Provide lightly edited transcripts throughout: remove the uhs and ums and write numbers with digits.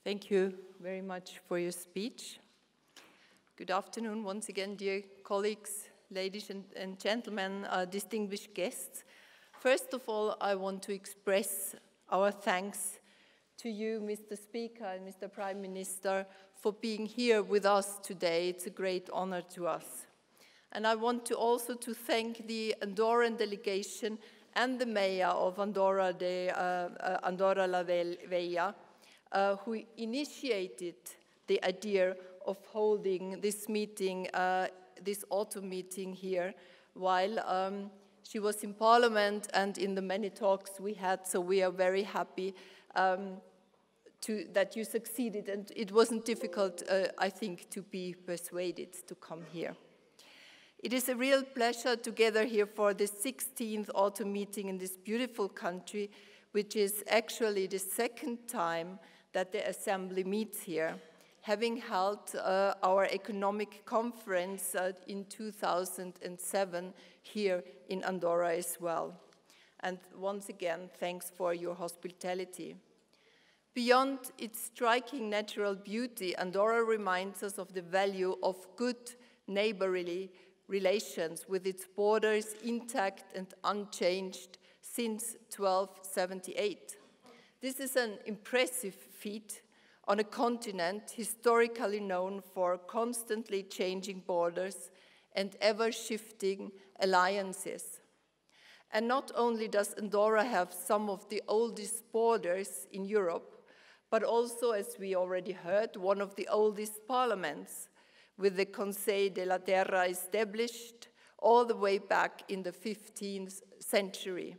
Thank you very much for your speech. Good afternoon once again, dear colleagues, ladies and gentlemen, distinguished guests. First of all, I want to express our thanks to you, Mr. Speaker and Mr. Prime Minister, for being here with us today. It's a great honor to us. And I want to also to thank the Andorran delegation and the mayor of Andorra, Andorra la Vella, who initiated the idea of holding this meeting, this autumn meeting here, while she was in Parliament and in the many talks we had. So we are very happy that you succeeded, and it wasn't difficult, I think, to be persuaded to come here. It is a real pleasure to gather here for the 16th autumn meeting in this beautiful country, which is actually the second time that the Assembly meets here, having held our economic conference in 2007 here in Andorra as well. And once again, thanks for your hospitality. Beyond its striking natural beauty, Andorra reminds us of the value of good neighborly relations, with its borders intact and unchanged since 1278. This is an impressive feat on a continent historically known for constantly changing borders and ever-shifting alliances. And not only does Andorra have some of the oldest borders in Europe, but also, as we already heard, one of the oldest parliaments, with the Conseil de la Terra established all the way back in the 15th century.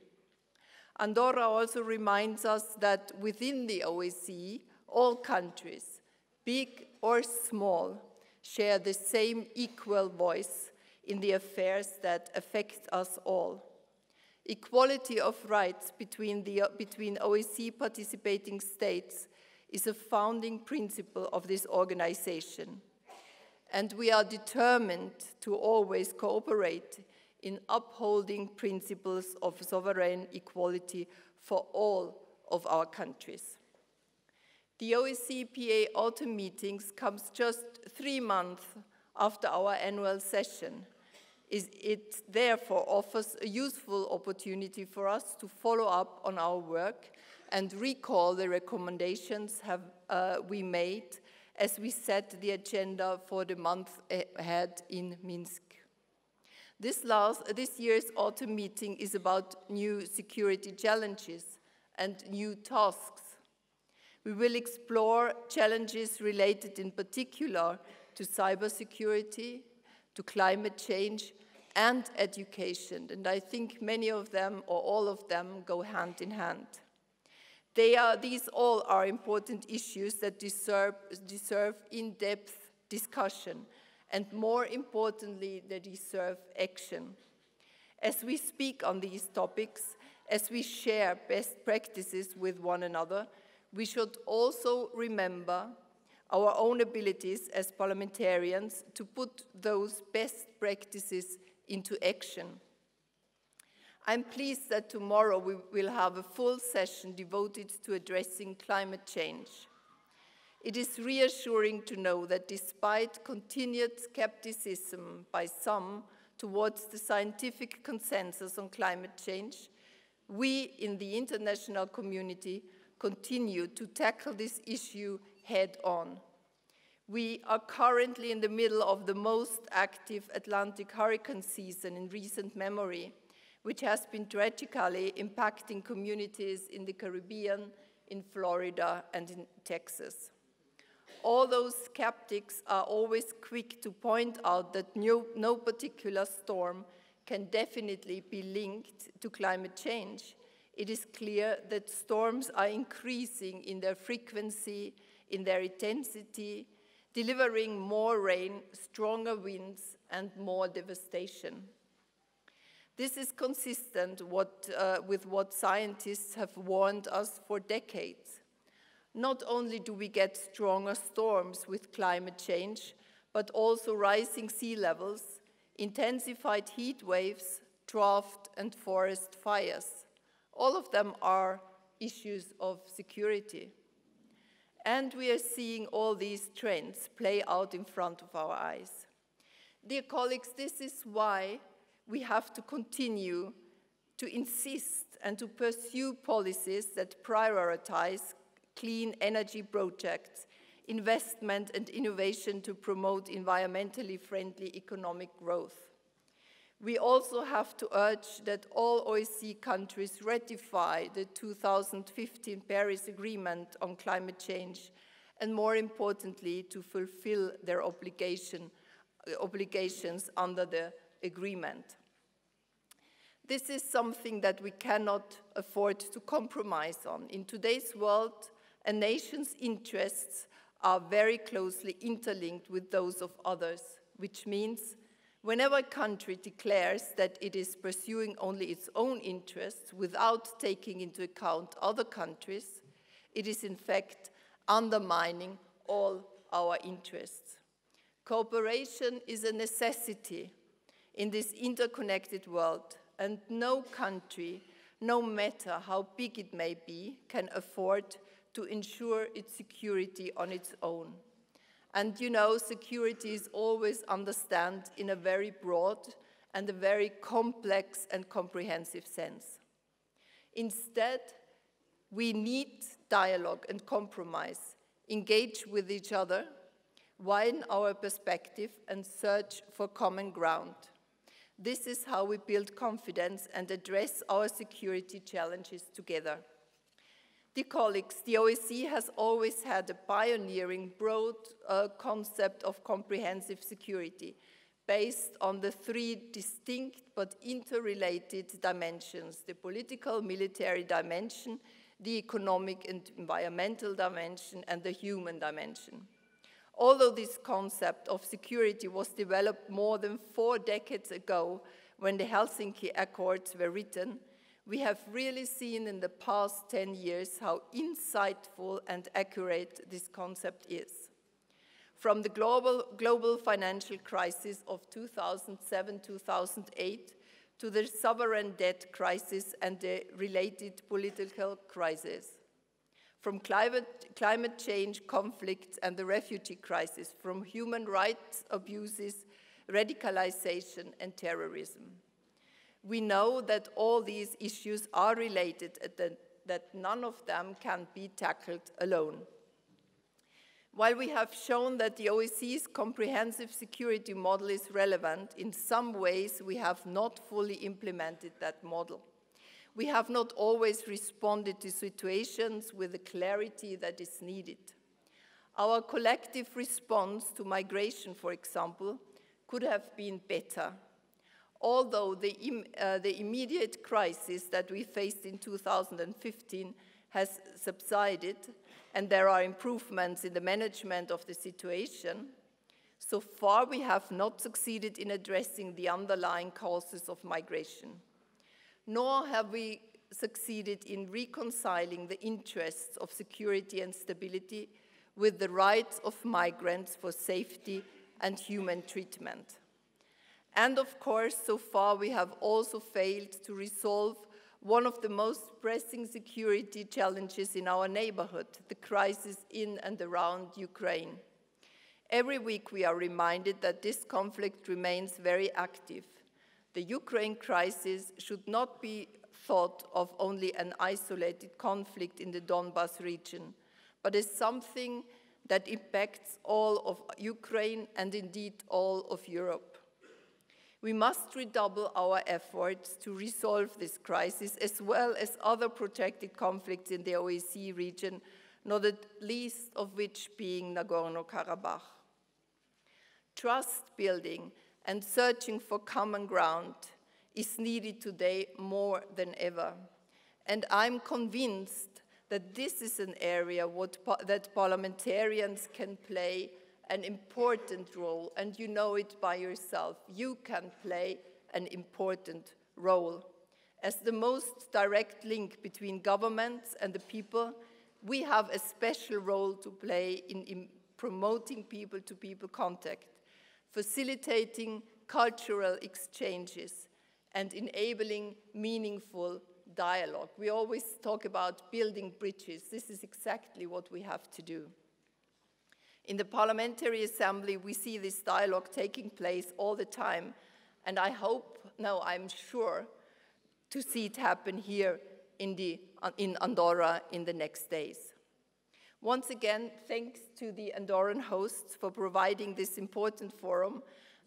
Andorra also reminds us that within the OSCE, all countries, big or small, share the same equal voice in the affairs that affect us all. Equality of rights between OSCE participating states is a founding principle of this organization. And we are determined to always cooperate in upholding principles of sovereign equality for all of our countries. The OSCE PA autumn meetings comes just 3 months after our annual session. It therefore offers a useful opportunity for us to follow up on our work and recall the recommendations we made as we set the agenda for the month ahead in Minsk. This year's autumn meeting is about new security challenges and new tasks. We will explore challenges related in particular to cybersecurity, to climate change, and education, and I think many of them or all of them go hand in hand. These all are important issues that deserve in-depth discussion, and more importantly, they deserve action. As we speak on these topics, as we share best practices with one another, we should also remember our own abilities as parliamentarians to put those best practices into action. I'm pleased that tomorrow we will have a full session devoted to addressing climate change. It is reassuring to know that despite continued skepticism by some towards the scientific consensus on climate change, we in the international community continue to tackle this issue head-on. We are currently in the middle of the most active Atlantic hurricane season in recent memory, which has been tragically impacting communities in the Caribbean, in Florida, and in Texas. All those skeptics are always quick to point out that no particular storm can definitely be linked to climate change. It is clear that storms are increasing in their frequency, in their intensity, delivering more rain, stronger winds, and more devastation. This is consistent with what scientists have warned us for decades. Not only do we get stronger storms with climate change, but also rising sea levels, intensified heat waves, drought, and forest fires. All of them are issues of security. And we are seeing all these trends play out in front of our eyes. Dear colleagues, this is why we have to continue to insist and to pursue policies that prioritize clean energy projects, investment and innovation to promote environmentally friendly economic growth. We also have to urge that all OSCE countries ratify the 2015 Paris Agreement on climate change, and more importantly, to fulfill their obligations under the agreement. This is something that we cannot afford to compromise on. In today's world, a nation's interests are very closely interlinked with those of others, which means whenever a country declares that it is pursuing only its own interests without taking into account other countries, it is in fact undermining all our interests. Cooperation is a necessity in this interconnected world, and no country, no matter how big it may be, can afford to ensure its security on its own. And you know, security is always understood in a very broad and a very complex and comprehensive sense. Instead, we need dialogue and compromise, engage with each other, widen our perspective, and search for common ground. This is how we build confidence and address our security challenges together. Dear colleagues, the OSCE has always had a pioneering, broad concept of comprehensive security based on the three distinct but interrelated dimensions: the political, military dimension, the economic and environmental dimension, and the human dimension. Although this concept of security was developed more than 4 decades ago when the Helsinki Accords were written, we have really seen in the past 10 years how insightful and accurate this concept is. From the global financial crisis of 2007-2008 to the sovereign debt crisis and the related political crisis. From climate change conflicts and the refugee crisis, from human rights abuses, radicalization, and terrorism. We know that all these issues are related and that none of them can be tackled alone. While we have shown that the OSCE's comprehensive security model is relevant, in some ways we have not fully implemented that model. We have not always responded to situations with the clarity that is needed. Our collective response to migration, for example, could have been better. Although the immediate crisis that we faced in 2015 has subsided and there are improvements in the management of the situation, so far we have not succeeded in addressing the underlying causes of migration. Nor have we succeeded in reconciling the interests of security and stability with the rights of migrants for safety and human treatment. And of course, so far we have also failed to resolve one of the most pressing security challenges in our neighborhood, the crisis in and around Ukraine. Every week we are reminded that this conflict remains very active. The Ukraine crisis should not be thought of only an isolated conflict in the Donbas region, but as something that impacts all of Ukraine and indeed all of Europe. We must redouble our efforts to resolve this crisis as well as other protracted conflicts in the OSCE region, not at least of which being Nagorno-Karabakh. Trust building and searching for common ground is needed today more than ever. And I'm convinced that this is an area that parliamentarians can play an important role, and you know it by yourself. You can play an important role. As the most direct link between governments and the people, we have a special role to play in promoting people-to-people contact, facilitating cultural exchanges, and enabling meaningful dialogue. We always talk about building bridges. This is exactly what we have to do. In the Parliamentary Assembly, we see this dialogue taking place all the time, and I hope, no, I'm sure, to see it happen here in Andorra in the next days. Once again, thanks to the Andorran hosts for providing this important forum,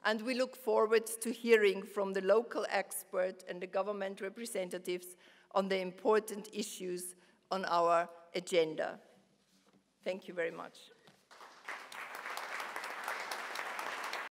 and we look forward to hearing from the local expert and the government representatives on the important issues on our agenda. Thank you very much.